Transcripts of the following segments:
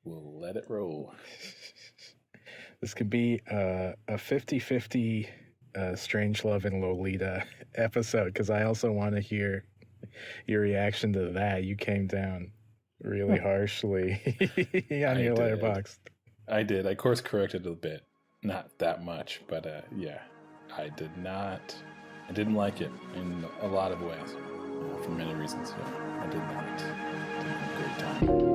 We'll let it roll. This could be a 50-50 Strangelove and Lolita episode, because I also want to hear your reaction to that. You came down really harshly on your letterbox. I did. I course corrected a bit. Not that much, but yeah. I didn't like it in a lot of ways. For many reasons. Yeah, I did not. Didn't have a great time.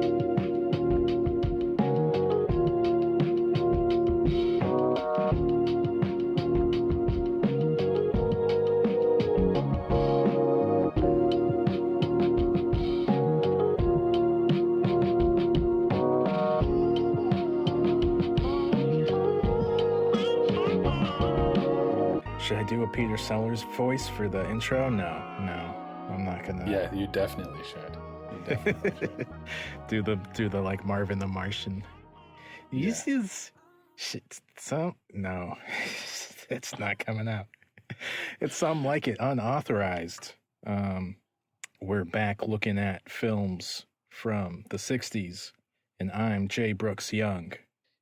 Should I do a Peter Sellers voice for the intro? No, I'm not gonna. Yeah, you definitely should. do the like Marvin the Martian. This is no, it's not coming out. It's some like it unauthorized. We're back looking at films from the 60s, and I'm Jay Brooks Young.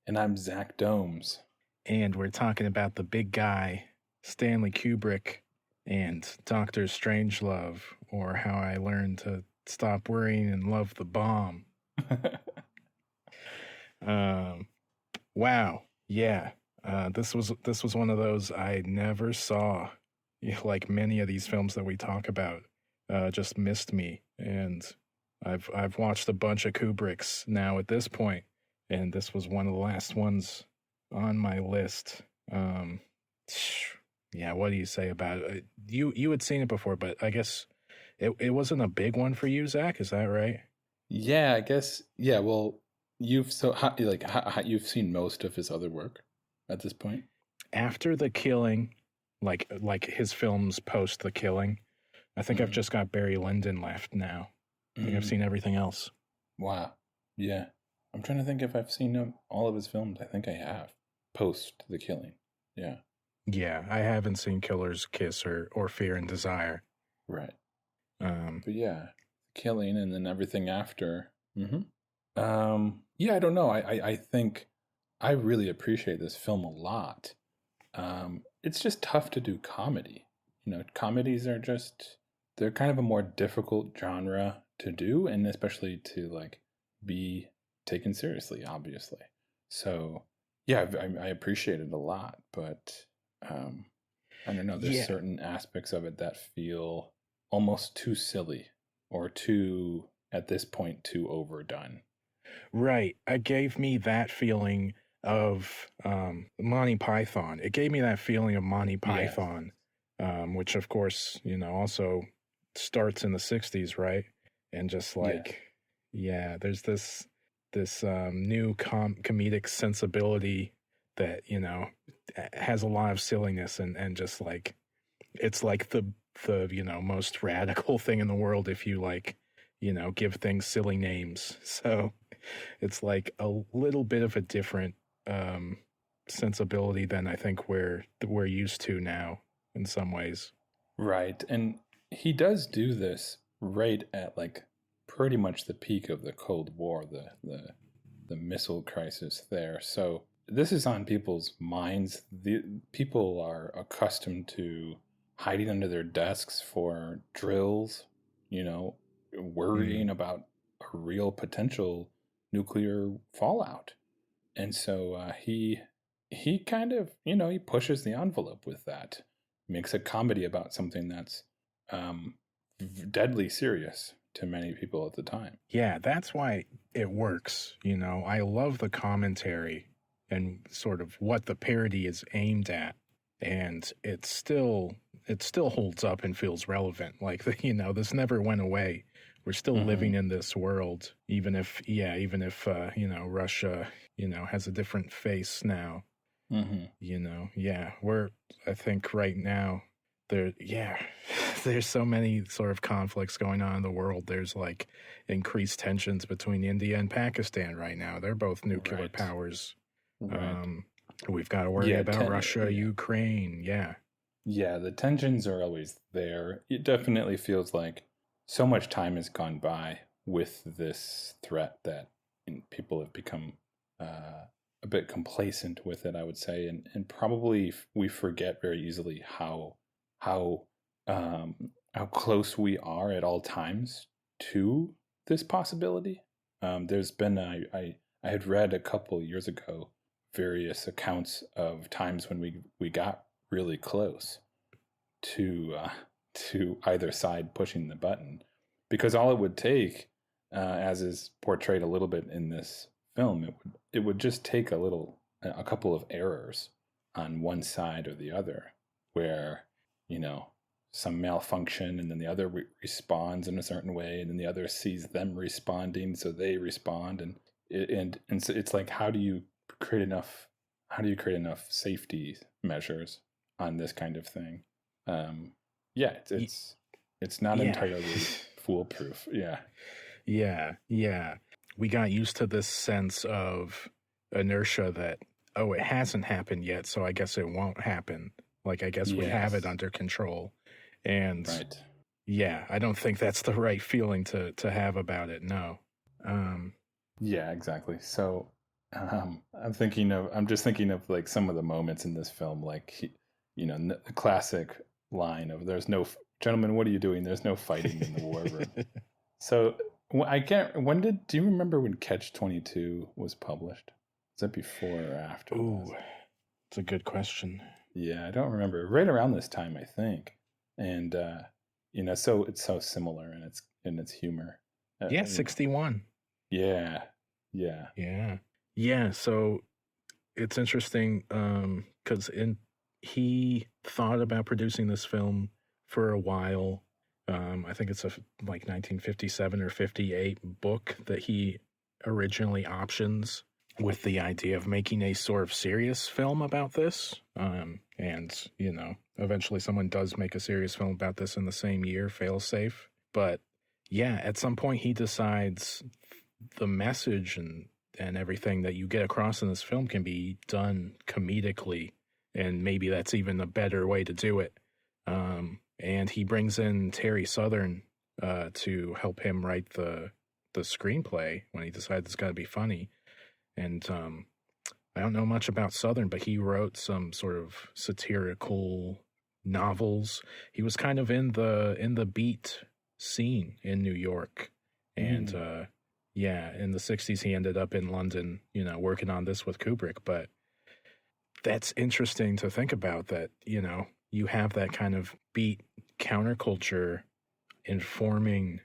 And I'm Zach Domes. And we're talking about the big guy, Stanley Kubrick, and Dr. Strangelove, or How I Learned to Stop Worrying and Love the Bomb. Wow. Yeah. This was one of those I never saw. Like many of these films that we talk about, just missed me. And I've watched a bunch of Kubricks now at this point, and this was one of the last ones on my list. Yeah, what do you say about it? You had seen it before, but I guess it wasn't a big one for you, Zach. Is that right? Yeah, I guess. Yeah, well, you've seen most of his other work at this point. After The Killing, like his films post The Killing, I think I've just got Barry Lyndon left now. I think I've seen everything else. Wow. Yeah. I'm trying to think if I've seen all of his films. I think I have. Post The Killing. Yeah. Yeah, I haven't seen Killer's Kiss or Fear and Desire. Right. But yeah, Killing and then everything after. Yeah, I don't know. I think I really appreciate this film a lot. It's just tough to do comedy. Comedies are they're kind of a more difficult genre to do, and especially to like be taken seriously, obviously. So yeah, I appreciate it a lot, but I don't know. There's certain aspects of it that feel almost too silly or too, at this point, too overdone. Right. It gave me that feeling of Monty Python. It gave me that feeling of Monty Python, which, of course, also starts in the 60s, right? And just like, there's this new comedic sensibility that, has a lot of silliness and just like, it's like the most radical thing in the world if you like, give things silly names. So it's like a little bit of a different sensibility than I think we're used to now in some ways. Right. And he does do this right at like pretty much the peak of the Cold War, the missile crisis there. So this is on people's minds. The people are accustomed to hiding under their desks for drills, worrying about a real potential nuclear fallout. And so he kind of, he pushes the envelope with that, makes a comedy about something that's deadly serious to many people at the time. Yeah, that's why it works. I love the commentary and sort of what the parody is aimed at. And it still holds up and feels relevant. Like, this never went away. We're still living in this world, even if Russia, has a different face now. We're, I think right now there's so many sort of conflicts going on in the world. There's like increased tensions between India and Pakistan right now. They're both nuclear powers. Right. We've got to worry about Russia, Ukraine. Yeah, the tensions are always there. It definitely feels like so much time has gone by with this threat that people have become a bit complacent with it, I would say, and probably we forget very easily how close we are at all times to this possibility. There's been I had read a couple years ago various accounts of times when we got really close to either side pushing the button, because all it would take, as is portrayed a little bit in this film, it would just take a couple of errors on one side or the other, where some malfunction, and then the other responds in a certain way, and then the other sees them responding, so they respond, and so it's like, how do you create enough safety measures on this kind of thing? It's not entirely foolproof. Yeah. We got used to this sense of inertia that, it hasn't happened yet, so I guess it won't happen. Like, I guess we have it under control. And right. Yeah, I don't think that's the right feeling to have about it. No. Yeah, exactly. So I'm just thinking of like some of the moments in this film, like, the classic line of, "There's no gentlemen, what are you doing? There's no fighting in the war room." So do you remember when Catch-22 was published? Is that before or after? Ooh, it's a good question. Yeah, I don't remember. Right around this time, I think. And so it's so similar in its humor. 61. Yeah. So it's interesting because he thought about producing this film for a while. I think it's a 1957 or 58 book that he originally options with the idea of making a sort of serious film about this. And, eventually someone does make a serious film about this in the same year, Failsafe. But yeah, at some point he decides the message and everything that you get across in this film can be done comedically, and maybe that's even a better way to do it. And he brings in Terry Southern to help him write the screenplay when he decides it's got to be funny. And I don't know much about Southern, but he wrote some sort of satirical novels. He was kind of in the beat scene in New York, and in the 60s he ended up in London, working on this with Kubrick. But that's interesting to think about, that you have that kind of beat counterculture informing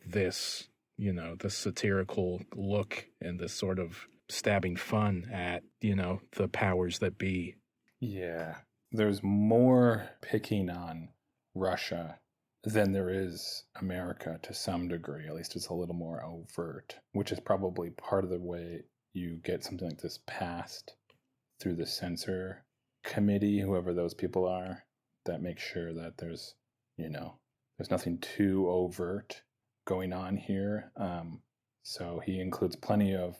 this this satirical look and this sort of stabbing fun at the powers that be. Yeah, there's more picking on Russia than there is America to some degree. At least it's a little more overt, which is probably part of the way you get something like this passed through the censor committee, whoever those people are, that makes sure that there's nothing too overt going on here. So he includes plenty of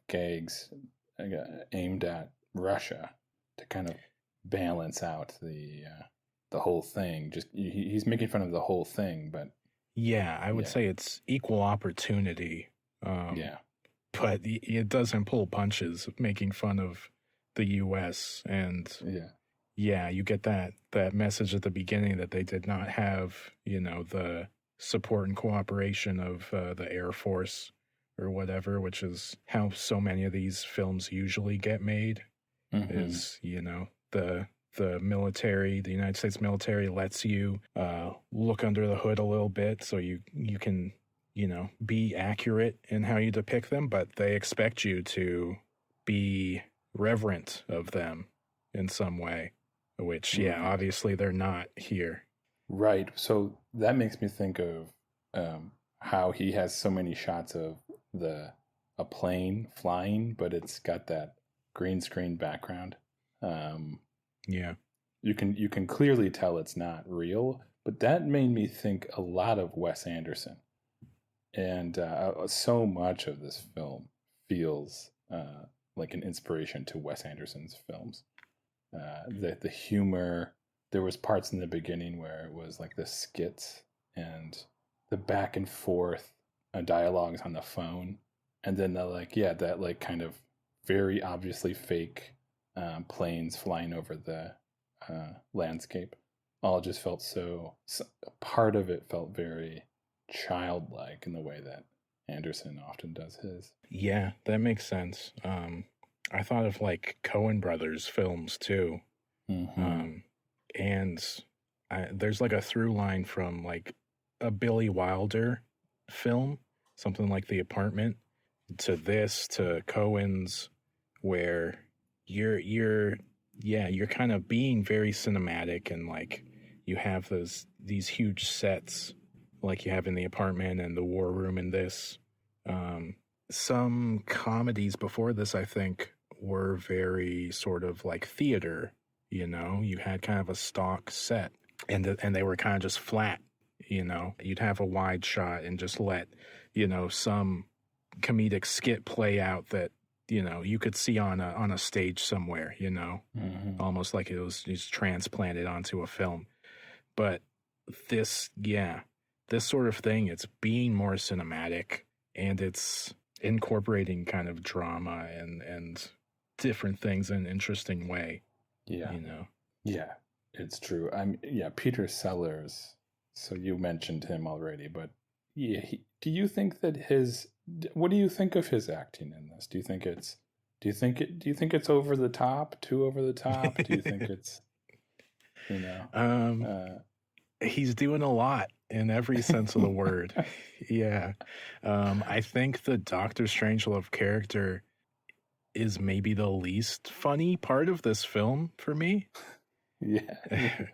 gags aimed at Russia to kind of balance out the whole thing. Just he's making fun of the whole thing, but yeah, I would say it's equal opportunity. But it doesn't pull punches, making fun of the U.S. and you get that message at the beginning that they did not have the support and cooperation of the Air Force or whatever, which is how so many of these films usually get made. Is the military, the United States military lets you look under the hood a little bit, so you can be accurate in how you depict them, but they expect you to be reverent of them in some way, which obviously they're not here. Right. So that makes me think of how he has so many shots of a plane flying, but it's got that green screen background. You can clearly tell it's not real, but that made me think a lot of Wes Anderson. And so much of this film feels like an inspiration to Wes Anderson's films. The humor, there was parts in the beginning where it was like the skits and the back and forth dialogues on the phone, and then the like, yeah, that like kind of very obviously fake planes flying over the landscape, all just felt so. Part of it felt very childlike in the way that Anderson often does his. Yeah, that makes sense. I thought of like Coen Brothers films too. Mm-hmm. And there's like a through line from like a Billy Wilder film, something like The Apartment, to this, to Coen's, where you're kind of being very cinematic, and like you have these huge sets like you have in The Apartment and The War Room in this. Some comedies before this, I think, were very sort of like theater. You had kind of a stock set, and they were kind of just flat. You'd have a wide shot and just let some comedic skit play out that you could see on a stage somewhere. Mm-hmm. Almost like it was just transplanted onto a film. But this sort of thing, it's being more cinematic, and it's incorporating kind of drama and different things in an interesting way. Yeah. Yeah, it's true. Peter Sellers. So you mentioned him already, but yeah, do you think that what do you think of his acting in this? Do you think it's over the top, too over the top? Do you think it's, he's doing a lot in every sense of the word. Yeah. I think the Dr. Strangelove character is maybe the least funny part of this film for me. Yeah.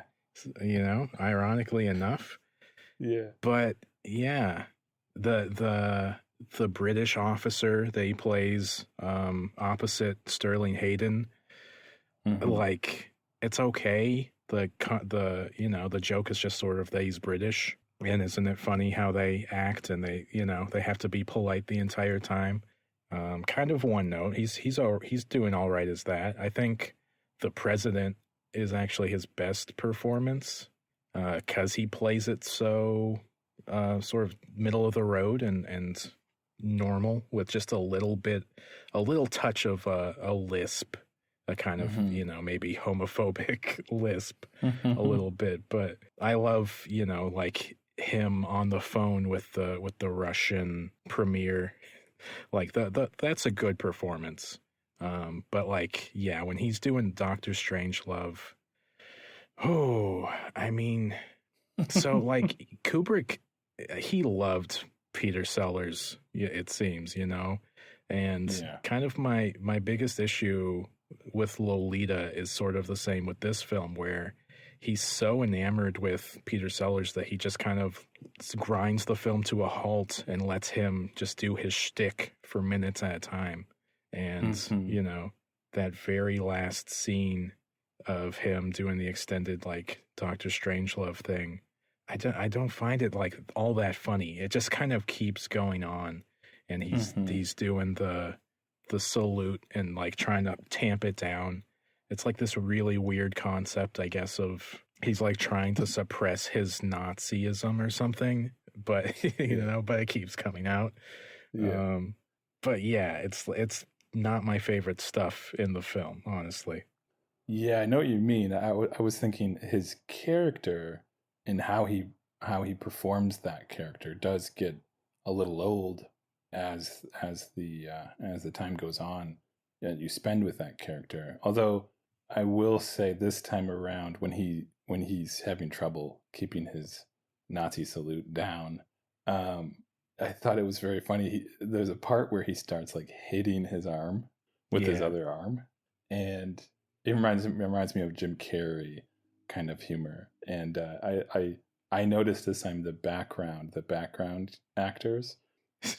Ironically enough. Yeah. But yeah, the British officer that he plays opposite Sterling Hayden, Mm-hmm. like, it's okay. The joke is just sort of that he's British, and isn't it funny how they act, and they have to be polite the entire time. Kind of one note. He's doing all right as that. I think the president is actually his best performance, because he plays it so sort of middle of the road and normal, with just a little touch of a lisp, a kind of maybe homophobic lisp, a little bit. But I love like him on the phone with the Russian premier. Like that's a good performance. But like, yeah, when he's doing Doctor Strangelove, I mean, so like Kubrick, he loved Peter Sellers, it seems, and kind of my biggest issue with Lolita is sort of the same with this film, where he's so enamored with Peter Sellers that he just kind of grinds the film to a halt and lets him just do his shtick for minutes at a time. And, that very last scene of him doing the extended, like, Doctor Strangelove thing, I don't find it, like, all that funny. It just kind of keeps going on, and he's doing the salute and, like, trying to tamp it down. It's like this really weird concept, I guess, of he's like trying to suppress his Nazism or something, but but it keeps coming out. Yeah. But yeah, it's not my favorite stuff in the film, honestly. Yeah, I know what you mean. I was thinking his character and how he performs that character does get a little old as the time goes on that you spend with that character. Although I will say this time around, when he's having trouble keeping his Nazi salute down, I thought it was very funny. There's a part where he starts like hitting his arm with his other arm, and it reminds me of Jim Carrey kind of humor. And I noticed this time the background actors,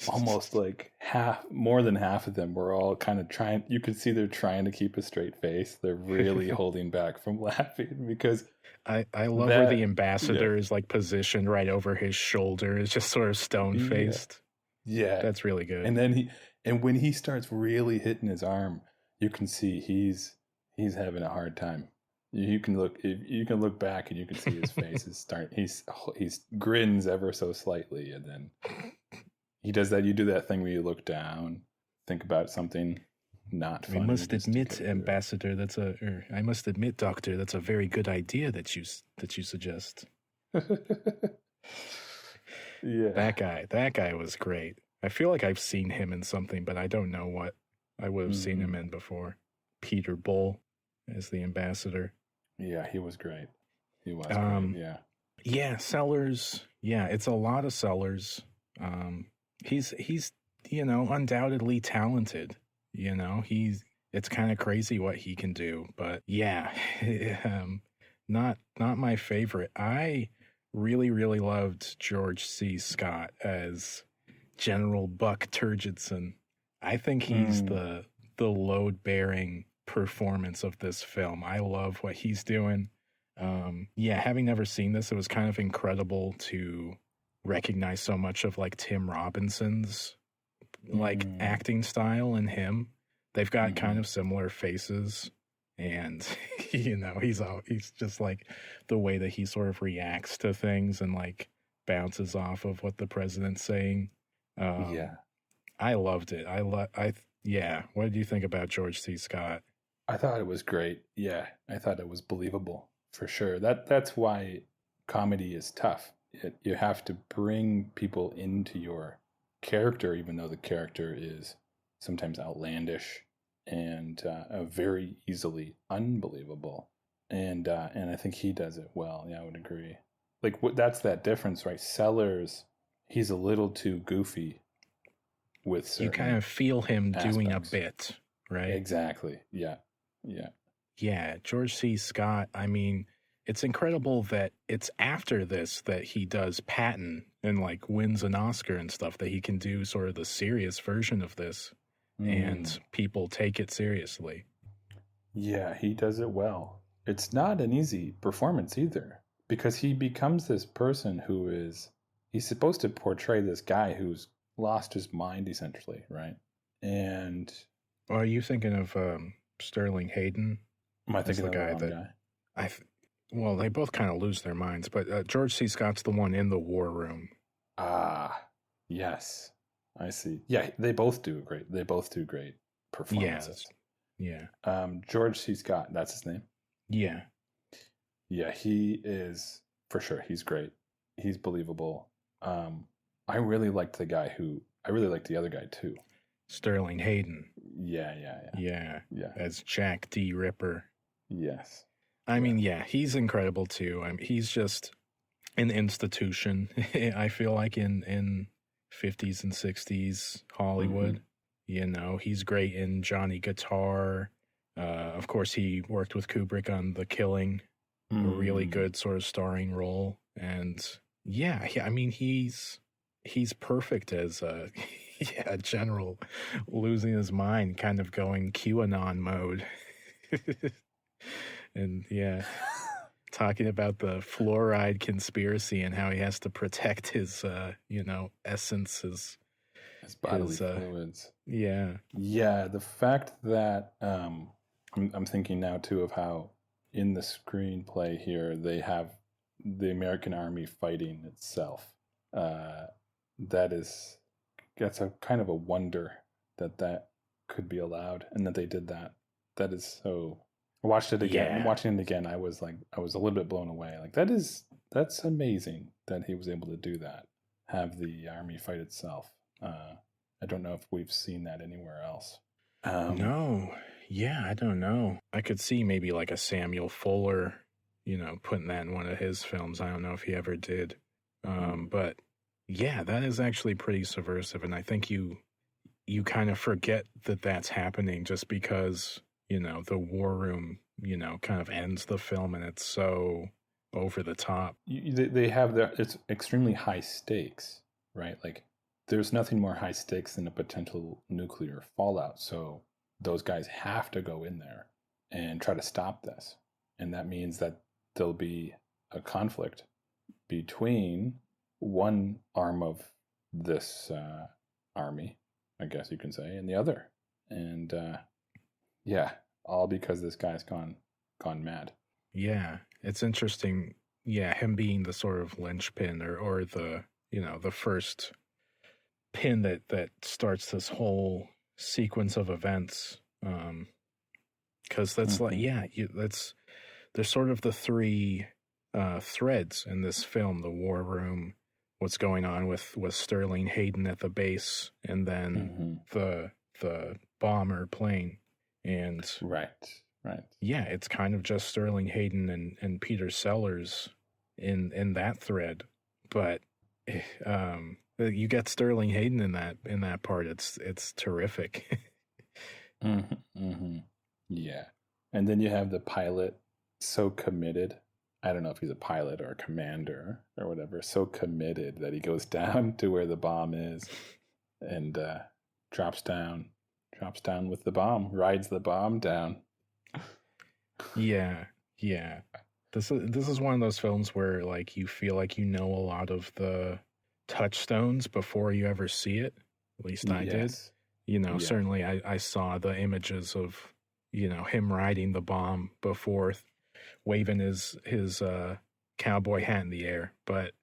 almost like more than half of them were all kind of trying. You could see they're trying to keep a straight face. They're really holding back from laughing because I love where the ambassador is like positioned right over his shoulder. It's just sort of stone faced. Yeah, that's really good. And then when he starts really hitting his arm, you can see he's having a hard time. You can look back and you can see his face is he's grins ever so slightly, and then he does that. You do that thing where you look down, think about something not funny. I must admit, Ambassador, I must admit, Doctor, that's a very good idea that you suggest. Yeah. That guy was great. I feel like I've seen him in something, but I don't know what I would have seen him in before. Peter Bull as the ambassador. Yeah, he was great. He was great, yeah. Yeah, Sellers. Yeah, it's a lot of Sellers. He's undoubtedly talented. It's kind of crazy what he can do, but yeah, not my favorite. I really, really loved George C. Scott as General Buck Turgidson. I think he's the load-bearing performance of this film. I love what he's doing. Having never seen this, it was kind of incredible to recognize so much of like Tim Robinson's like acting style in him. They've got kind of similar faces, and he's just like the way that he sort of reacts to things and like bounces off of what the president's saying. I loved it. What did you think about George C. Scott? I thought it was great. Yeah, I thought it was believable for sure. That's why comedy is tough. You have to bring people into your character, even though the character is sometimes outlandish and very easily unbelievable. And I think he does it well. Yeah, I would agree. Like that's that difference, right? Sellers, he's a little too goofy with certain you kind of feel him aspects. Doing a bit, right? Exactly. Yeah. George C. Scott, I mean, it's incredible that it's after this that he does Patton and like wins an Oscar and stuff, that he can do sort of the serious version of this and people take it seriously. Yeah, he does it well. It's not an easy performance either, because he becomes this person he's supposed to portray this guy who's lost his mind essentially, right? And are you thinking of Sterling Hayden? Am I thinking of the wrong guy? Well, they both kind of lose their minds, but George C. Scott's the one in the war room. Ah, yes, I see. Yeah, they both do great performances. Yeah. George C. Scott, that's his name. Yeah. Yeah, he is for sure. He's great. He's believable. I really liked the other guy too. Sterling Hayden. Yeah. As Jack D. Ripper. Yes. I mean, he's incredible too. I mean, he's just an institution. I feel like in 50s and 60s Hollywood. He's great in Johnny Guitar. Of course, he worked with Kubrick on The Killing, a really good sort of starring role. And I mean, he's perfect as a general losing his mind, kind of going QAnon mode. And talking about the fluoride conspiracy and how he has to protect his, essence, his bodily fluids. Yeah. The fact that I'm thinking now too of how in the screenplay here they have the American Army fighting itself. That's a kind of a wonder that could be allowed and that they did that. That is so. I watched it again. Yeah. Watching it again, I was a little bit blown away. Like that's amazing that he was able to do that. Have the army fight itself. I don't know if we've seen that anywhere else. No. Yeah, I don't know. I could see maybe like a Samuel Fuller, putting that in one of his films. I don't know if he ever did. But yeah, that is actually pretty subversive. And I think you kind of forget that that's happening just because, the war room, kind of ends the film and it's so over the top. They have it's extremely high stakes, right? Like there's nothing more high stakes than a potential nuclear fallout. So those guys have to go in there and try to stop this. And that means that there'll be a conflict between one arm of this army, I guess you can say, and the other. And all because this guy's gone mad. Yeah, it's interesting. Yeah, him being the sort of linchpin or the, the first pin that starts this whole sequence of events. Because that's like, yeah, there's sort of the three threads in this film: the war room, what's going on with Sterling Hayden at the base, and then the bomber plane. And right. Yeah, it's kind of just Sterling Hayden and Peter Sellers in that thread, but you get Sterling Hayden in that part. It's terrific. Yeah, and then you have the pilot, so committed. I don't know if he's a pilot or a commander or whatever. So committed that he goes down to where the bomb is, and drops down with the bomb, rides the bomb down. Yeah. This is one of those films where like you feel like you know a lot of the touchstones before you ever see it. At least I did. Certainly I saw the images of, him riding the bomb before waving his cowboy hat in the air. But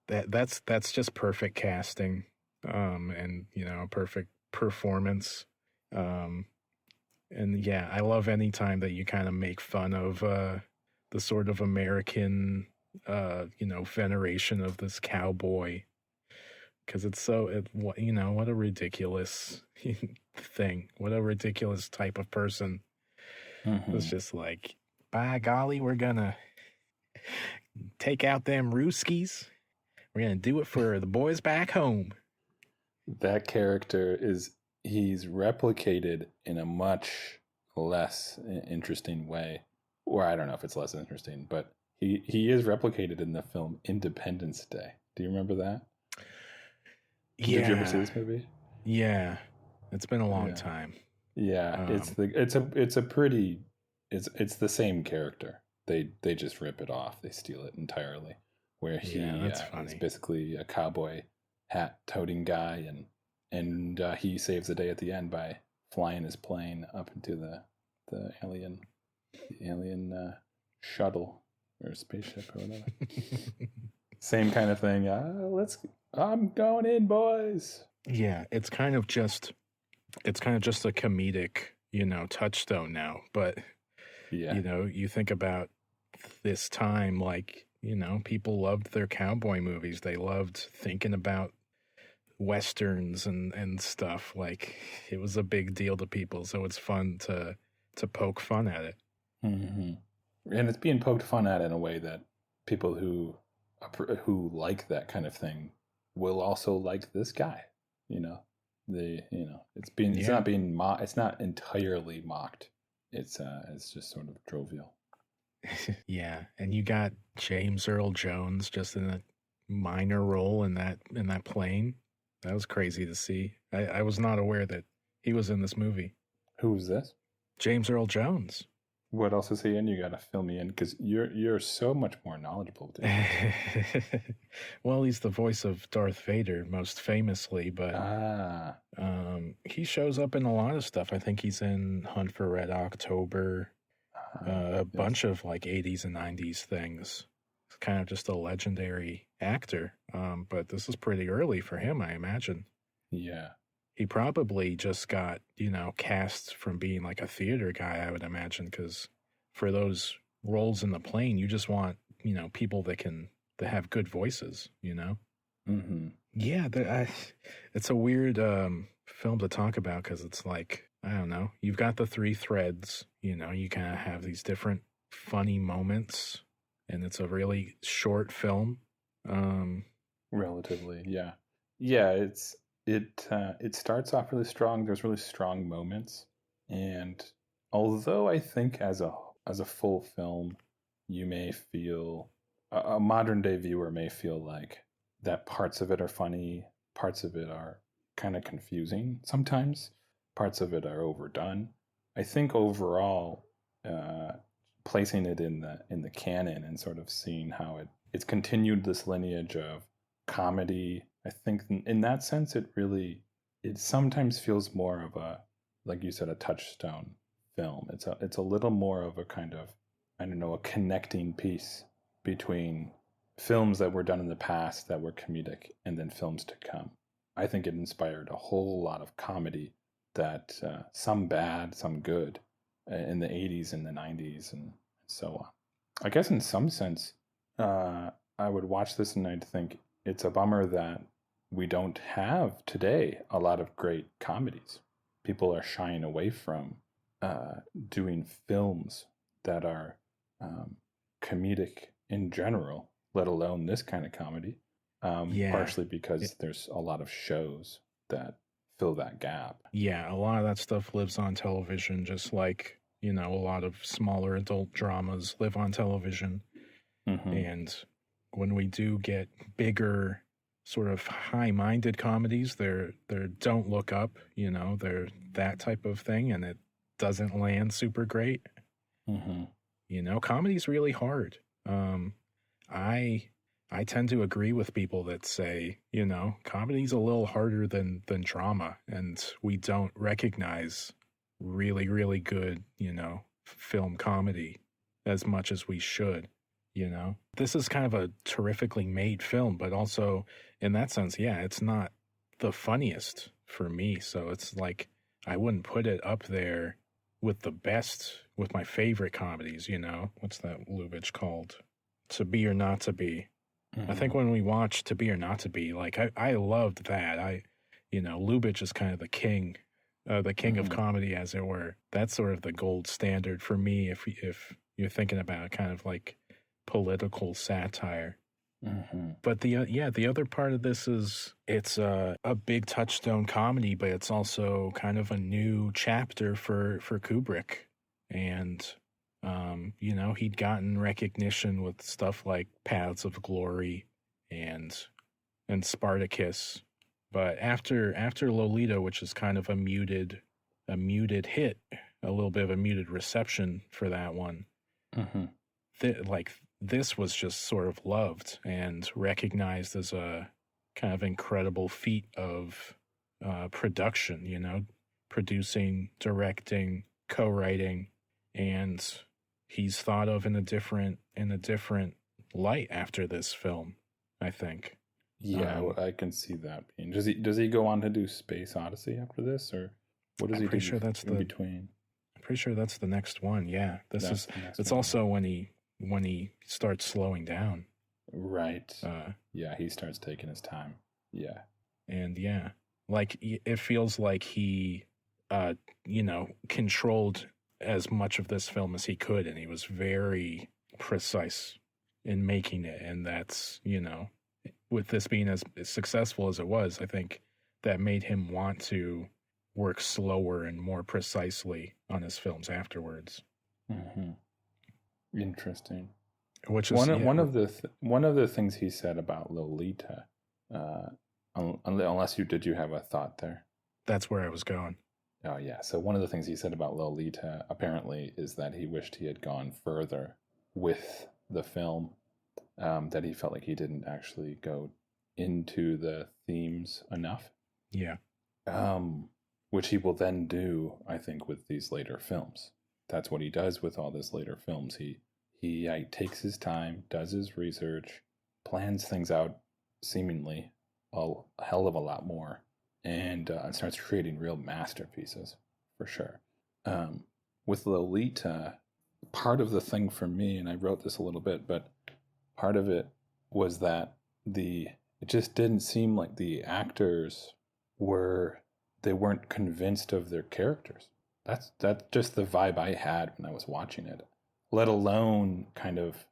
that's just perfect casting, and perfect performance. And yeah, I love any time that you kind of make fun of the sort of American, veneration of this cowboy, because it's what a ridiculous thing, what a ridiculous type of person. It's just like, by golly, we're gonna take out them Rooskies. We're gonna do it for the boys back home. That character he's replicated in a much less interesting way. Or I don't know if it's less interesting, but he is replicated in the film Independence Day. Do you remember that? Yeah. Did you ever see this movie? Yeah. It's been a long time. Yeah, it's the same character. They just rip it off. They steal it entirely. Where he is basically a cowboy hat toting guy, and he saves the day at the end by flying his plane up into the alien shuttle or spaceship or whatever. Same kind of thing. I'm going in, boys. Yeah, it's kind of just a comedic, touchstone now. But you think about this time, like, people loved their cowboy movies. They loved thinking about westerns and stuff. Like, it was a big deal to people, so it's fun to poke fun at it. And it's being poked fun at in a way that people who like that kind of thing will also like this guy. It's not entirely mocked. It's just sort of jovial. Yeah, and you got James Earl Jones just in a minor role in that plane. That was crazy to see. I was not aware that he was in this movie. Who was this? James Earl Jones. What else is he in? You got to fill me in, because you're so much more knowledgeable. Well, he's the voice of Darth Vader, most famously, but he shows up in a lot of stuff. I think he's in Hunt for Red October, a bunch of like 80s and 90s things. It's kind of just a legendary actor, but this is pretty early for him, I imagine. Yeah. He probably just got, cast from being like a theater guy, I would imagine, because for those roles in the plane, you just want, people that have good voices, Yeah, it's a weird film to talk about, because it's like, I don't know, you've got the three threads, you kind of have these different funny moments, and it's a really short film. Relatively, yeah. Yeah, it starts off really strong. There's really strong moments, and although I think as a full film, you may feel a modern day viewer may feel like that parts of it are funny, parts of it are kind of confusing sometimes, parts of it are overdone. I think overall, placing it in the canon and sort of seeing how it's continued this lineage of comedy, I think in that sense it sometimes feels more of a, like you said, a touchstone film. It's a little more of a kind of, I don't know, a connecting piece between films that were done in the past that were comedic and then films to come. I think it inspired a whole lot of comedy that some bad, some good in the 80s and the 90s and so on. I guess in some sense, I would watch this and I'd think it's a bummer that we don't have today a lot of great comedies. People are shying away from doing films that are comedic in general, let alone this kind of comedy. Partially because there's a lot of shows that fill that gap. Yeah, a lot of that stuff lives on television, just like, a lot of smaller adult dramas live on television. And when we do get bigger, sort of high-minded comedies, they're Don't Look Up, they're that type of thing, and it doesn't land super great. Comedy's really hard. I tend to agree with people that say, comedy's a little harder than drama, and we don't recognize really, really good, film comedy as much as we should, This is kind of a terrifically made film, but also in that sense, yeah, it's not the funniest for me. So it's like, I wouldn't put it up there with my favorite comedies, What's that Lubitsch called? To Be or Not to Be. I think when we watched To Be or Not to Be, like, I loved that. Lubitsch is kind of the king of comedy, as it were. That's sort of the gold standard for me if you're thinking about kind of like political satire. But the other part of this is it's a big touchstone comedy, but it's also kind of a new chapter for Kubrick. And he'd gotten recognition with stuff like Paths of Glory and Spartacus. But after Lolita, which is kind of a muted hit, a little bit of a muted reception for that one, this was just sort of loved and recognized as a kind of incredible feat of production, producing, directing, co-writing, and he's thought of in a different light after this film, I think. Yeah, I can see that being. Does he go on to do Space Odyssey after this, or what does he do in between? I'm pretty sure that's the next one. Yeah, it's also when he starts slowing down. Right. Yeah, he starts taking his time. Yeah. And yeah, like it feels like he, controlled as much of this film as he could, and he was very precise in making it. And that's, with this being as successful as it was, I think that made him want to work slower and more precisely on his films afterwards. Interesting. Which is one of the things he said about Lolita. Unless did you have a thought there? That's where I was going. Oh yeah. So one of the things he said about Lolita apparently is that he wished he had gone further with the film. That he felt like he didn't actually go into the themes enough. Yeah. Which he will then do, I think, with these later films. That's what he does with all these later films. He takes his time, does his research, plans things out seemingly a hell of a lot more, and starts creating real masterpieces, for sure. With Lolita, part of the thing for me, and I wrote this a little bit, but part of it was that it just didn't seem like the actors weren't convinced of their characters. That's just the vibe I had when I was watching it. Let alone kind of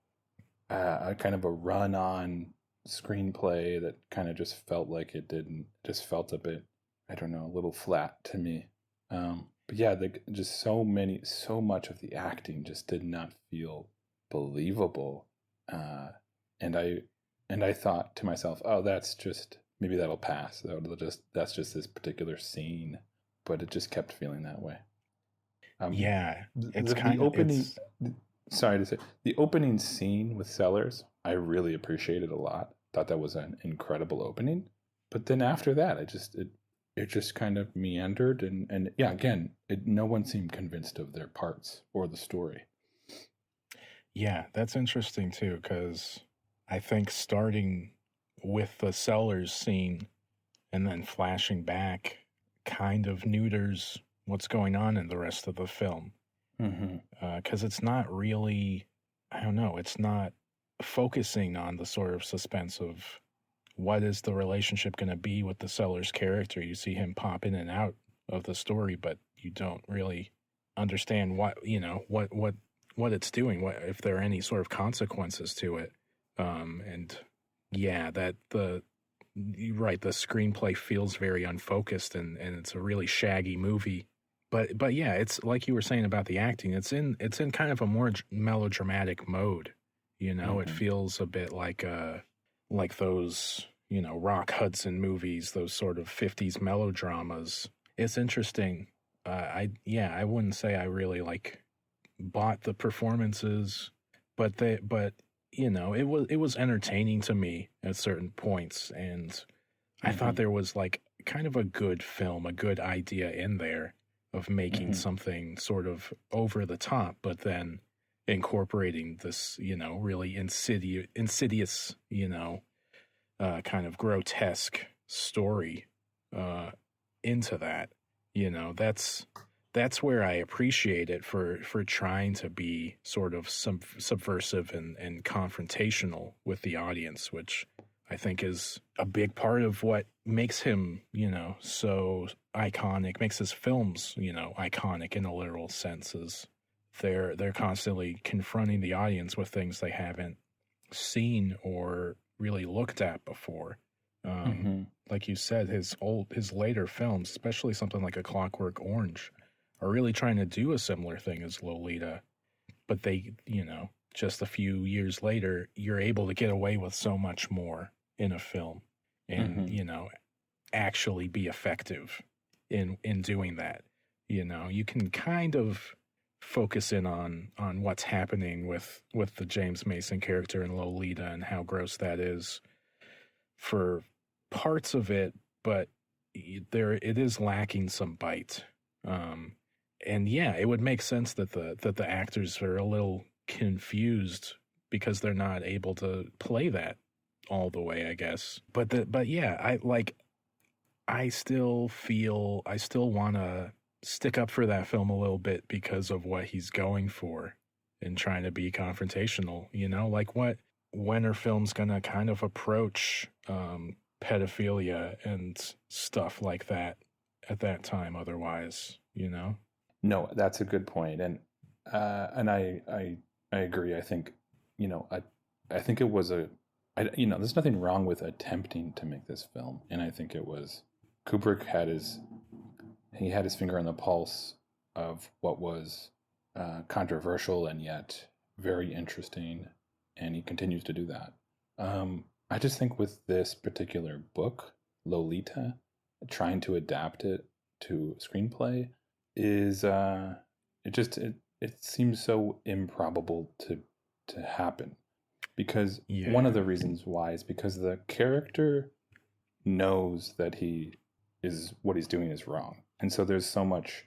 a run-on screenplay that kind of just felt like it didn't. Just felt a bit, I don't know, a little flat to me. But yeah, just so much of the acting just did not feel believable. And I thought to myself, oh, maybe that'll pass. That's just this particular scene, but it just kept feeling that way. It's sorry to say, the opening scene with Sellers, I really appreciated a lot. Thought that was an incredible opening. But then after that, it just kind of meandered, and yeah, again, no one seemed convinced of their parts or the story. Yeah, that's interesting too, because I think starting with the Sellers scene and then flashing back kind of neuters what's going on in the rest of the film. Because it's not really, I don't know, it's not focusing on the sort of suspense of what is the relationship going to be with the seller's character. You see him pop in and out of the story, but you don't really understand what it's doing, what if there are any sort of consequences to it. And yeah, you're right, the screenplay feels very unfocused, and it's a really shaggy movie. But yeah, it's like you were saying about the acting. It's in kind of a more melodramatic mode. It feels a bit like those Rock Hudson movies, those sort of 50s melodramas. It's interesting. I wouldn't say I really bought the performances, but it was entertaining to me at certain points, and I thought there was kind of a good film, a good idea in there of making something sort of over the top, but then incorporating this, really insidious, kind of grotesque story into that. That's where I appreciate it for trying to be sort of subversive and confrontational with the audience, which I think is a big part of what makes him, so iconic, makes his films, iconic in a literal sense, is they're constantly confronting the audience with things they haven't seen or really looked at before. Like you said, his later films, especially something like A Clockwork Orange, are really trying to do a similar thing as Lolita, but they, just a few years later, you're able to get away with so much more in a film and, actually be effective in doing that. You can kind of focus in on what's happening with the James Mason character in Lolita and how gross that is for parts of it, but it is lacking some bite. And yeah, it would make sense that the actors are a little confused because they're not able to play that all the way, I guess. But yeah, I still want to stick up for that film a little bit because of what he's going for and trying to be confrontational. When are films gonna kind of approach pedophilia and stuff like that at that time? Otherwise, No, that's a good point, and I agree. I think I think it was there's nothing wrong with attempting to make this film, and I think it was Kubrick had his finger on the pulse of what was controversial and yet very interesting, and he continues to do that. I just think with this particular book, Lolita, trying to adapt it to screenplay is it seems so improbable to happen, because one of the reasons why is because the character knows that what he's doing is wrong, and so there's so much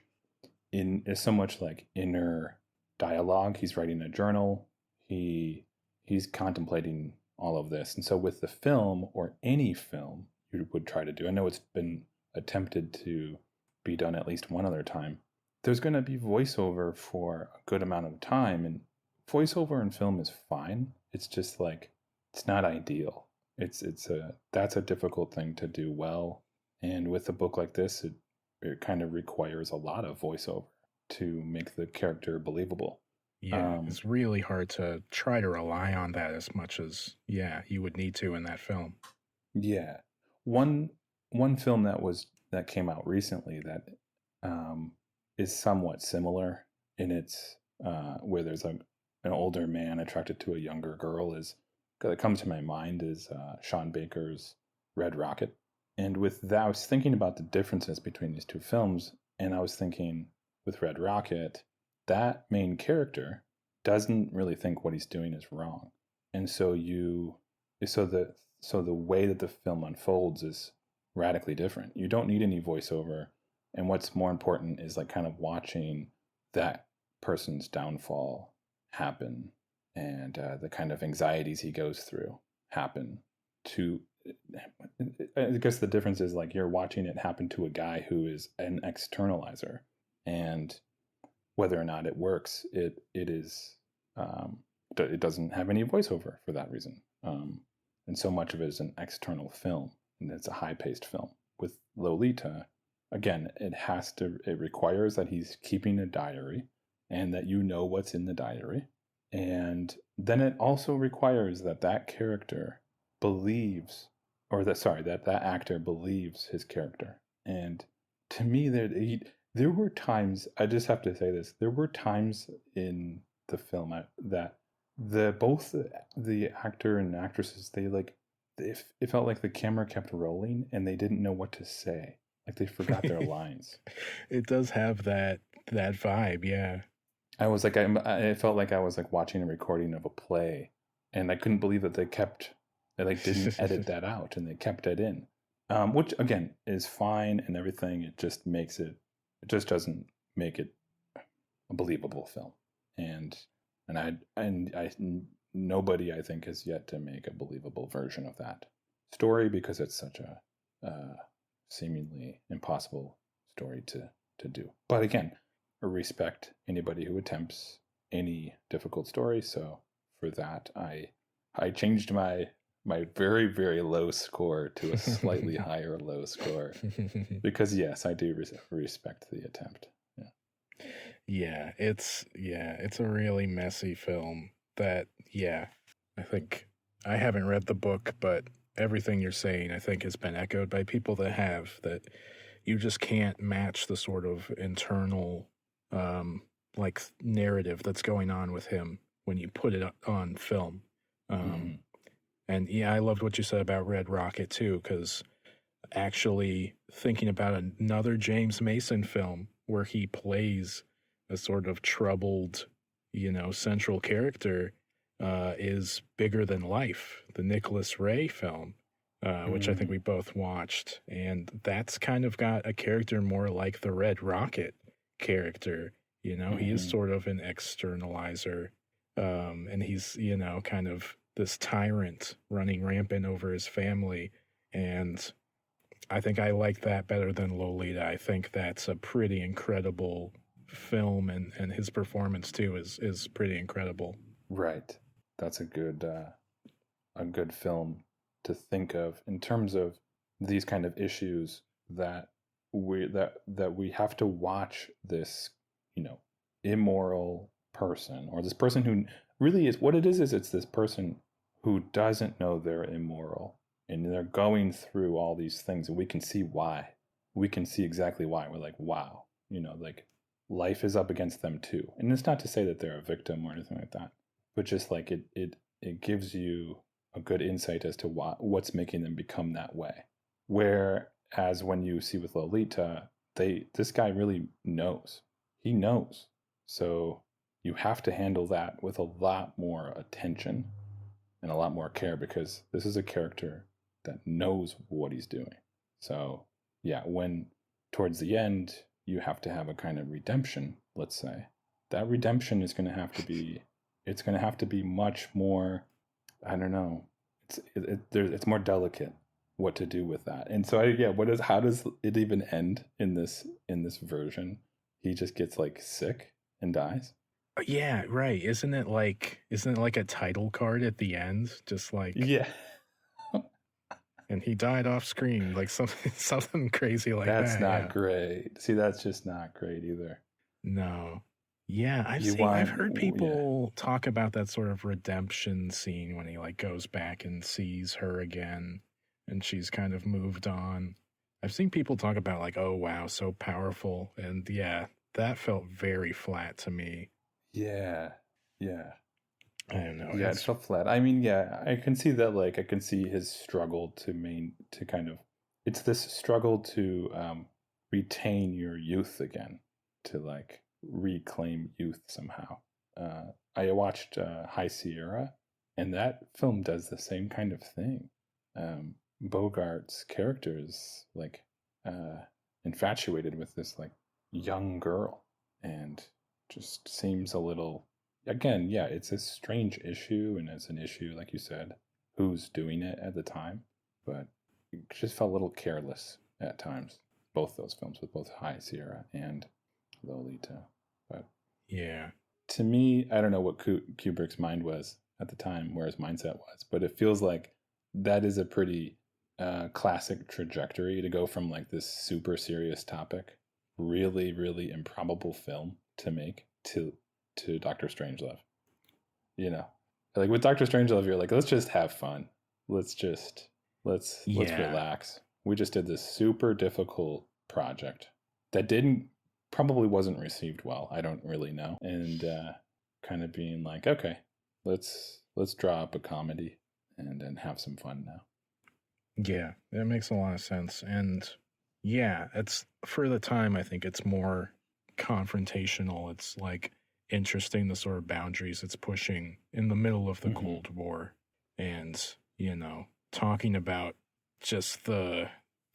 inner dialogue. He's writing a journal. He's contemplating all of this, and so with the film, or any film you would try to do, I know it's been attempted to be done at least one other time, there's going to be voiceover for a good amount of time, and voiceover in film is fine. It's just it's not ideal. That's a difficult thing to do well, and with a book like this, it kind of requires a lot of voiceover to make the character believable. Yeah, it's really hard to try to rely on that as much as you would need to in that film. Yeah, one film that came out recently that is somewhat similar in its where there's an older man attracted to a younger girl that comes to my mind is Sean Baker's Red Rocket. And with that, I was thinking about the differences between these two films, and I was thinking with Red Rocket, that main character doesn't really think what he's doing is wrong, and so the way that the film unfolds is radically different. You don't need any voiceover, and what's more important is kind of watching that person's downfall happen, and the kind of anxieties he goes through happen. I guess the difference is like you're watching it happen to a guy who is an externalizer, and whether or not it works, it is it doesn't have any voiceover for that reason, and so much of it is an external film, and it's a high-paced film. With Lolita, again, it requires that he's keeping a diary, and that you know what's in the diary, and then it also requires that that character believes, or that actor believes his character. And to me, there were times, I just have to say this, there were times in the film that both the actor and actresses, it felt like the camera kept rolling and they didn't know what to say, like they forgot their lines. It does have that vibe, yeah. I was like, I felt like I was like watching a recording of a play, and I couldn't believe that they like didn't edit that out and they kept it in, which again is fine and everything. It just doesn't make it a believable film, and nobody I think has yet to make a believable version of that story, because it's such a seemingly impossible story to do. But again, I respect anybody who attempts any difficult story. So for that, I changed my very, very low score to a slightly higher low score, because yes, I do respect the attempt. Yeah, it's a really messy film that, yeah, I think I haven't read the book, but everything you're saying, I think, has been echoed by people that have, that you just can't match the sort of internal like narrative that's going on with him when you put it on film. And yeah, I loved what you said about Red Rocket too, because actually thinking about another James Mason film where he plays a sort of troubled, central character is Bigger Than Life, the Nicholas Ray film, which I think we both watched. And that's kind of got a character more like the Red Rocket character. He is sort of an externalizer, and he's, kind of this tyrant running rampant over his family. And I think I like that better than Lolita. I think that's a pretty incredible film, and his performance too is pretty incredible. Right. That's a good film to think of in terms of these kind of issues, that we have to watch this, immoral person, or this person who really is what it is it's this person who doesn't know they're immoral, and they're going through all these things, and we can see why. We can see exactly why. We're like, wow, like life is up against them too. And it's not to say that they're a victim or anything like that, but just like it gives you a good insight as to what's making them become that way. Whereas when you see with Lolita, this guy really knows. He knows. So you have to handle that with a lot more attention and a lot more care, because this is a character that knows what he's doing. So yeah, when towards the end you have to have a kind of redemption, let's say, that redemption is going to have to be much more, I don't know, it's more delicate what to do with that. And so how does it even end in this version? He just gets like sick and dies. Yeah, right. Isn't it like a title card at the end? Just like, yeah. And he died off screen, like something crazy like that. That's not great. See, that's just not great either. No. Yeah, I've heard people talk about that sort of redemption scene when he like goes back and sees her again and she's kind of moved on. I've seen people talk about like, oh wow, so powerful. And yeah, that felt very flat to me. Yeah. I don't know. Yeah, it felt flat. I mean, yeah, I can see that. Like, I can see his struggle to kind of, it's this struggle to retain your youth again, to like reclaim youth somehow. I watched High Sierra, and that film does the same kind of thing. Bogart's character is like infatuated with this like young girl, and just seems a little, again, yeah, it's a strange issue, and it's an issue, like you said, who's doing it at the time. but it just felt a little careless at times. Both those films, with both High Sierra and Lolita. But Yeah. to me, I don't know what Kubrick's mind was at the time, where his mindset was, but it feels like that is a pretty classic trajectory to go from like this super serious topic, really, really improbable film to make, to Dr. Strangelove. You know, like with Dr. Strangelove, you're like, let's just have fun. Let's relax. We just did this super difficult project that probably wasn't received well. I don't really know. And kind of being like, okay, let's draw up a comedy and have some fun now. Yeah, that makes a lot of sense. And yeah, it's for the time, I think it's more confrontational. It's like interesting, the sort of boundaries it's pushing in the middle of the Cold War, and talking about just the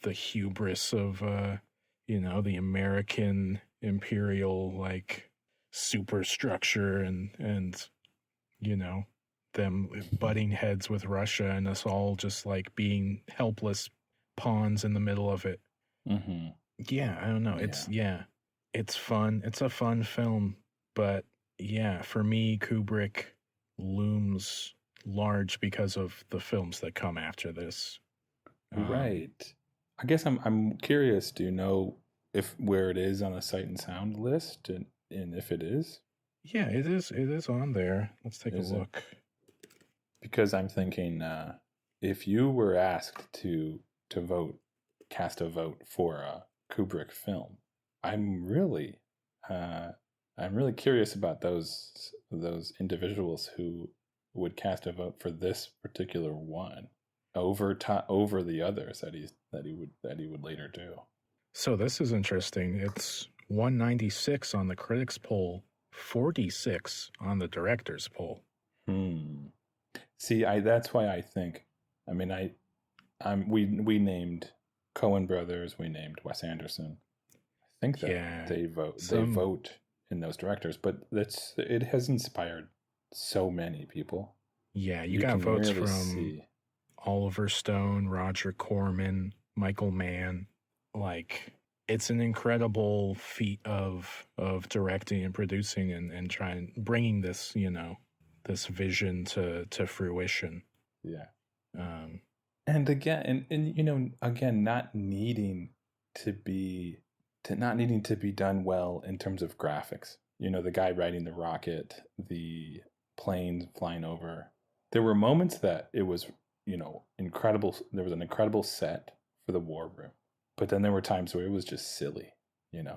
hubris of the American imperial like superstructure, and them butting heads with Russia, and us all just like being helpless pawns in the middle of it. Yeah, I don't know. It's fun. It's a fun film, but yeah, for me, Kubrick looms large because of the films that come after this. Right. I guess I'm curious. Do you know where it is on the Sight and Sound list, and if it is? Yeah, it is. It is on there. Let's take a look. Because I'm thinking, if you were asked to cast a vote for a Kubrick film, I'm really curious about those individuals who would cast a vote for this particular one over the others that he would later do. So this is interesting. It's 196 on the critics poll, 46 on the directors poll. See, that's why I think. I mean, we named Coen Brothers, we named Wes Anderson. I think that they vote in those directors, but it has inspired so many people. Yeah, you got votes from Oliver Stone, Roger Corman, Michael Mann. Like, it's an incredible feat of directing and producing and bringing this, this vision to fruition. Yeah. And again, again, not needing to be done well in terms of graphics. The guy riding the rocket, the planes flying over. There were moments that it was, incredible. There was an incredible set for the war room, but then there were times where it was just silly,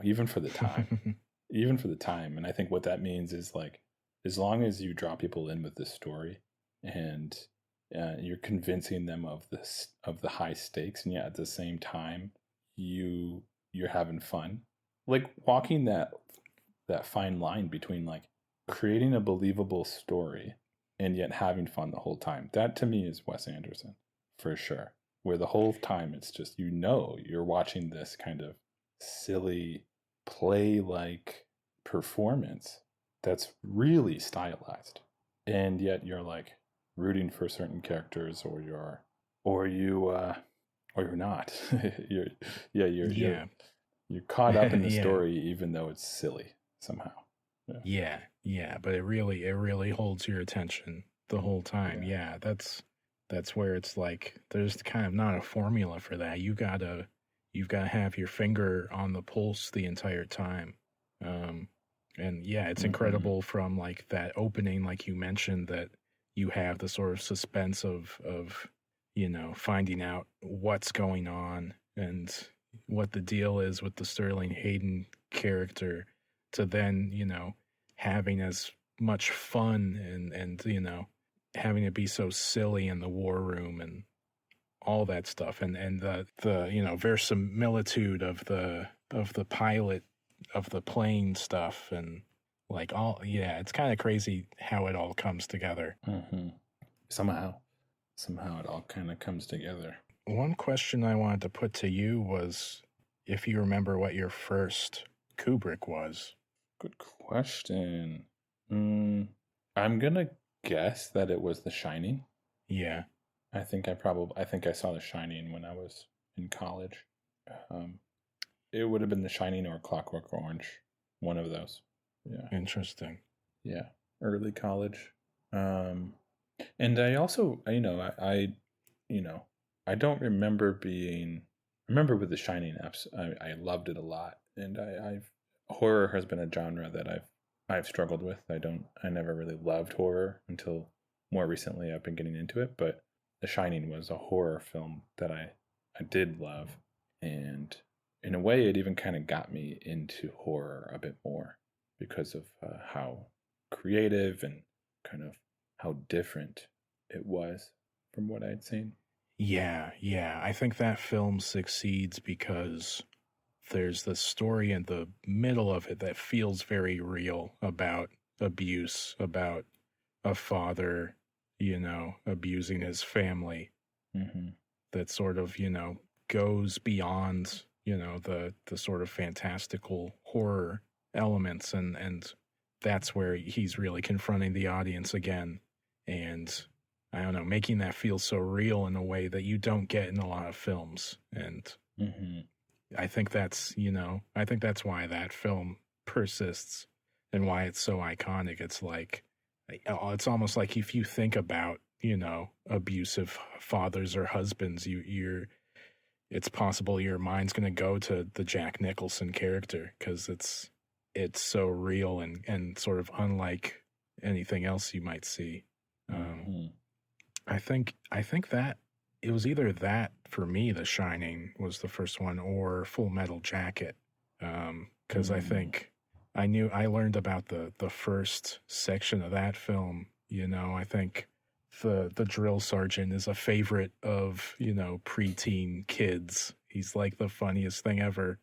even for the time, And I think what that means is like, as long as you draw people in with this story, and you're convincing them of the high stakes, and yet at the same time you're having fun, like walking that fine line between like creating a believable story and yet having fun the whole time. That to me is Wes Anderson for sure, where the whole time it's just you're watching this kind of silly play-like performance that's really stylized, and yet you're like rooting for certain characters, or you're not. You're caught up in the story, even though it's silly somehow. Yeah, but it really holds your attention the whole time. Yeah, that's where it's like there's kind of not a formula for that. You've got to have your finger on the pulse the entire time. And yeah, it's incredible from like that opening, like you mentioned, that you have the sort of suspense of finding out what's going on and what the deal is with the Sterling Hayden character, to then, having as much fun and having it be so silly in the war room and all that stuff, and the verisimilitude of the pilot of the plane stuff, and like it's kind of crazy how it all comes together. Somehow it all kind of comes together. One question I wanted to put to you was if you remember what your first Kubrick was. Good question. I'm gonna guess that it was The Shining. Yeah. I think I saw The Shining when I was in college. Um, it would have been The Shining or Clockwork Orange, one of those. Yeah, Interesting. yeah, early college. Um, and I also, you know, I don't remember being. I remember with The Shining, I loved it a lot, and I've horror has been a genre that I've struggled with. I never really loved horror until more recently. I've been getting into it, but The Shining was a horror film that I did love, and in a way, it even kind of got me into horror a bit more because of how creative and kind of how different it was from what I'd seen. Yeah, yeah. I think that film succeeds because there's the story in the middle of it that feels very real about abuse, about a father, abusing his family, Mm-hmm. that sort of, goes beyond, the sort of fantastical horror elements, and that's where he's really confronting the audience again. And I don't know, making that feel so real in a way that you don't get in a lot of films. And Mm-hmm. I think that's why that film persists and why it's so iconic. It's like, it's almost like if you think about, abusive fathers or husbands, it's possible your mind's going to go to the Jack Nicholson character because it's so real and sort of unlike anything else you might see. Mm-hmm. I think that it was either that for me, The Shining was the first one, or Full Metal Jacket, because I think I learned about the first section of that film. I think the drill sergeant is a favorite of preteen kids. He's like the funniest thing ever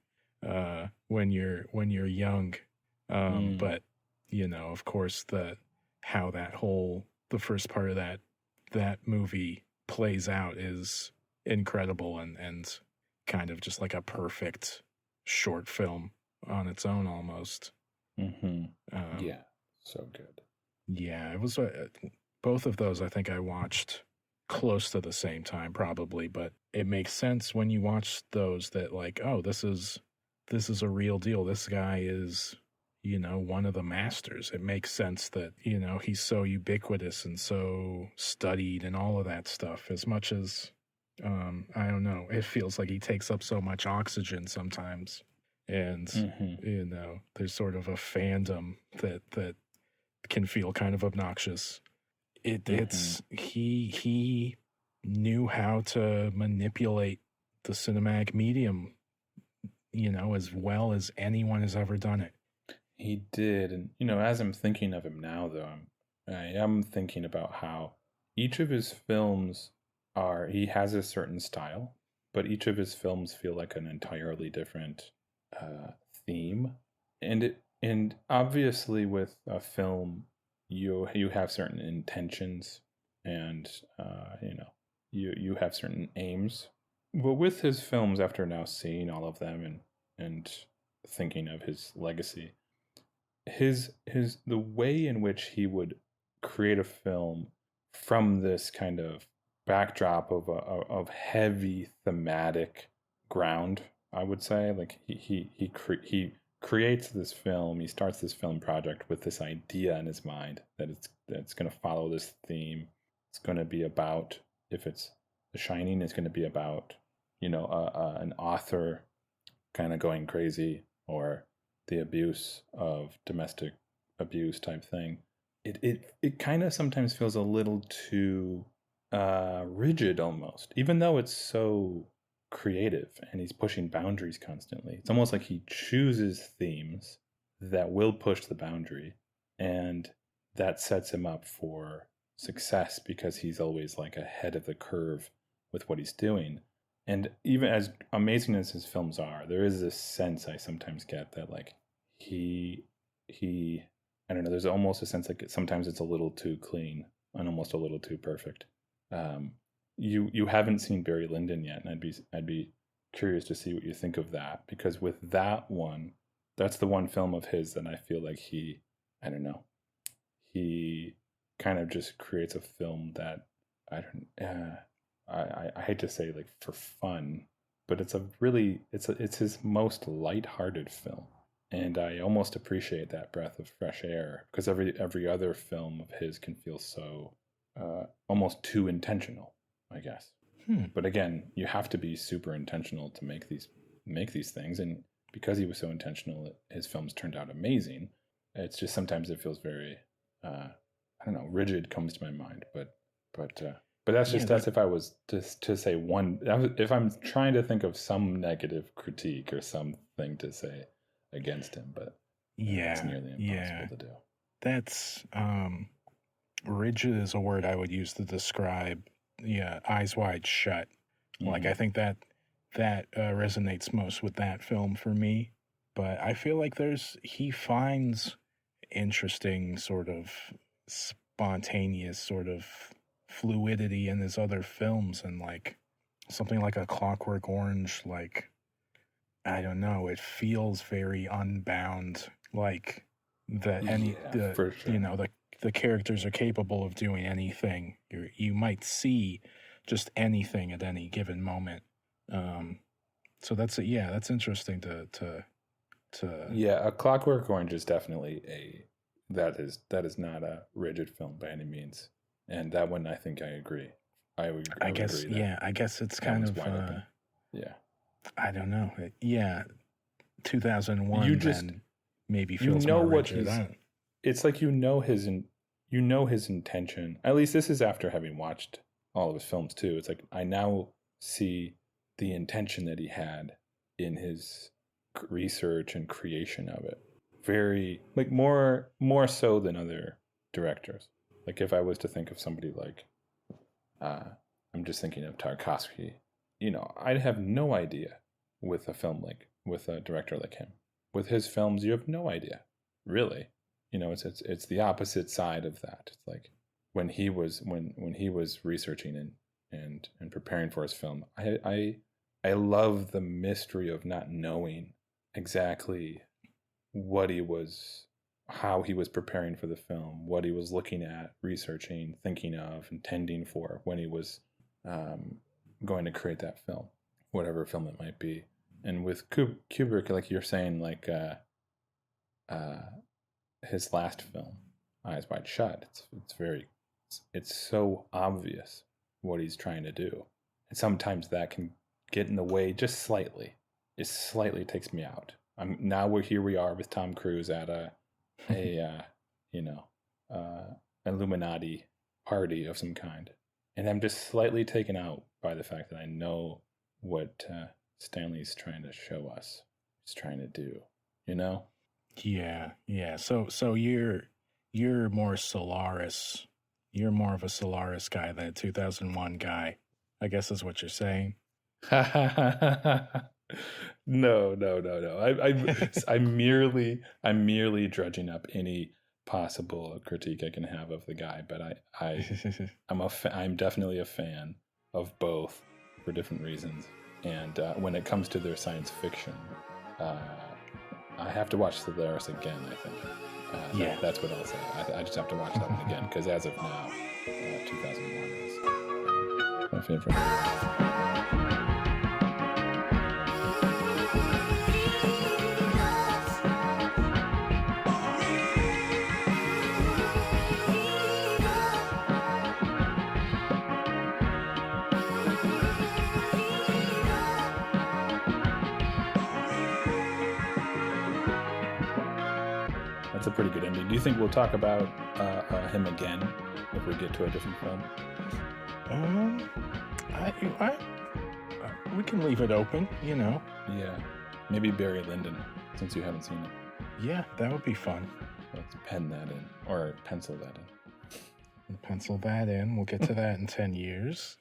when you're young, but of course how the first part of that movie plays out is incredible and kind of just like a perfect short film on its own almost. Mm-hmm. Yeah, so good. Yeah, it was both of those I think I watched close to the same time probably, but it makes sense when you watch those that like, oh, this is a real deal. This guy is one of the masters. It makes sense that, he's so ubiquitous and so studied and all of that stuff. As much as, I don't know, it feels like he takes up so much oxygen sometimes. And, Mm-hmm. there's sort of a fandom that can feel kind of obnoxious. It's, he knew how to manipulate the cinematic medium, as well as anyone has ever done it. He did, and as I'm thinking of him now, though, I am thinking about how each of his films he has a certain style, but each of his films feel like an entirely different theme, and obviously with a film, you have certain intentions, and you have certain aims, but with his films, after now seeing all of them and thinking of his legacy, his the way in which he would create a film from this kind of backdrop of heavy thematic ground, I would say, like he creates this film, he starts this film project with this idea in his mind that it's going to follow this theme. It's going to be about, if it's The Shining, it's going to be about an author kind of going crazy, or the abuse of domestic abuse type thing. It kind of sometimes feels a little too rigid almost, even though it's so creative and he's pushing boundaries constantly. It's almost like he chooses themes that will push the boundary, and that sets him up for success because he's always like ahead of the curve with what he's doing. And even as amazing as his films are, there is this sense I sometimes get that like he I don't know, there's almost a sense like sometimes it's a little too clean and almost a little too perfect. Um, you haven't seen Barry Lyndon yet, and I'd be curious to see what you think of that, because with that one, that's the one film of his that I feel like I don't know, he kind of just creates a film that I don't. I hate to say like for fun, but it's his most lighthearted film. And I almost appreciate that breath of fresh air, because every other film of his can feel so almost too intentional, I guess. But again, you have to be super intentional to make these things, and because he was so intentional, his films turned out amazing. It's just sometimes it feels very, I don't know, rigid comes to my mind, but that's just that's if I was to say one. If I'm trying to think of some negative critique or something to say against him, but it's nearly impossible to do. That's rigid is a word I would use to describe Eyes Wide Shut. Like, I think that resonates most with that film for me. But I feel like he finds interesting sort of spontaneous sort of fluidity in his other films, and like something like A Clockwork Orange, like, I don't know, it feels very unbound, like for sure. The characters are capable of doing anything. You might see just anything at any given moment. So that's interesting to A Clockwork Orange is definitely that is not a rigid film by any means, and that one I think I agree. I guess agree that I guess it's kind of I don't know. 2001. You just then maybe feels more rigid. It's like his intention. At least this is after having watched all of his films too. It's like I now see the intention that he had in his research and creation of it. Very like more so than other directors. Like if I was to think of somebody like, I'm just thinking of Tarkovsky. I'd have no idea with a director like him. With his films, you have no idea, really. It's the opposite side of that. It's like when he was researching and preparing for his film, I love the mystery of not knowing exactly how he was preparing for the film, what he was looking at, researching, thinking of, intending for when he was going to create that film, whatever film it might be. And with Kubrick, like you're saying, like his last film, Eyes Wide Shut, it's so obvious what he's trying to do, and sometimes that can get in the way just slightly. It slightly takes me out. We are with Tom Cruise at a Illuminati party of some kind, and I'm just slightly taken out by the fact that I know what Stanley's trying to show us. He's trying to do, Yeah. So you're more Solaris. You're more of a Solaris guy than a 2001 guy, I guess is what you're saying. No. I'm merely dredging up any possible critique I can have of the guy, but I'm definitely a fan of both for different reasons. And when it comes to their science fiction, I have to watch Solaris again, I think. That's what I'll say. I just have to watch that one again, because as of now, 2001 is my favorite. That's a pretty good ending. Do you think we'll talk about him again if we get to a different film? We can leave it open, Yeah, maybe Barry Lyndon, since you haven't seen it. Yeah, that would be fun. Let's pen that in, or pencil that in. Pencil that in. We'll get to that in 10 years.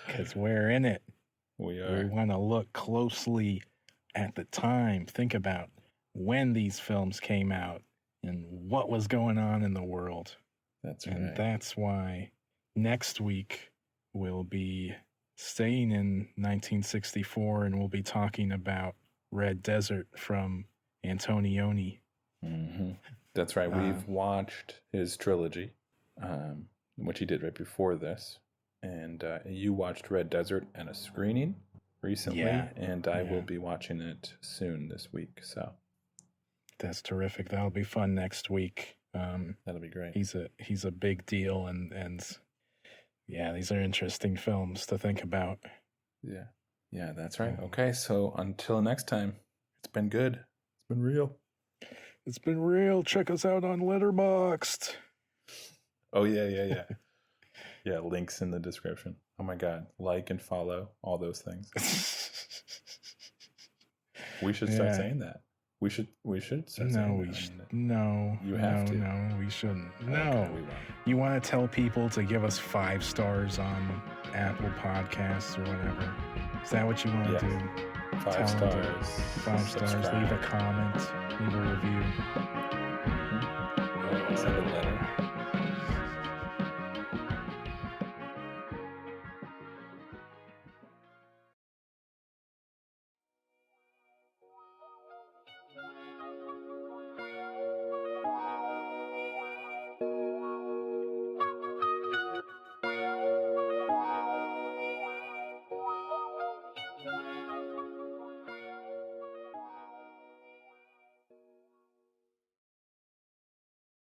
Because we're in it. We are. We want to look closely at the time. Think about when these films came out and what was going on in the world. That's right. And that's why next week we'll be staying in 1964 and we'll be talking about Red Desert from Antonioni. Mm-hmm. That's right. We've watched his trilogy, which he did right before this. And you watched Red Desert at a screening recently, and I will be watching it soon this week. So that's terrific. That'll be fun next week. That'll be great. He's a big deal, and yeah, these are interesting films to think about. Yeah, that's right. Okay, so until next time, it's been good. It's been real. It's been real. Check us out on Letterboxd. Oh yeah. Yeah, links in the description. Oh my God, like and follow, all those things. We should start saying that. We should start saying that. No. You have to. No, we shouldn't. No. Okay, we won't. You want to tell people to give us 5 stars on Apple Podcasts or whatever? Is that what you want to do? 5 stars. 5 stars. Leave a comment. Leave a review. Send a letter.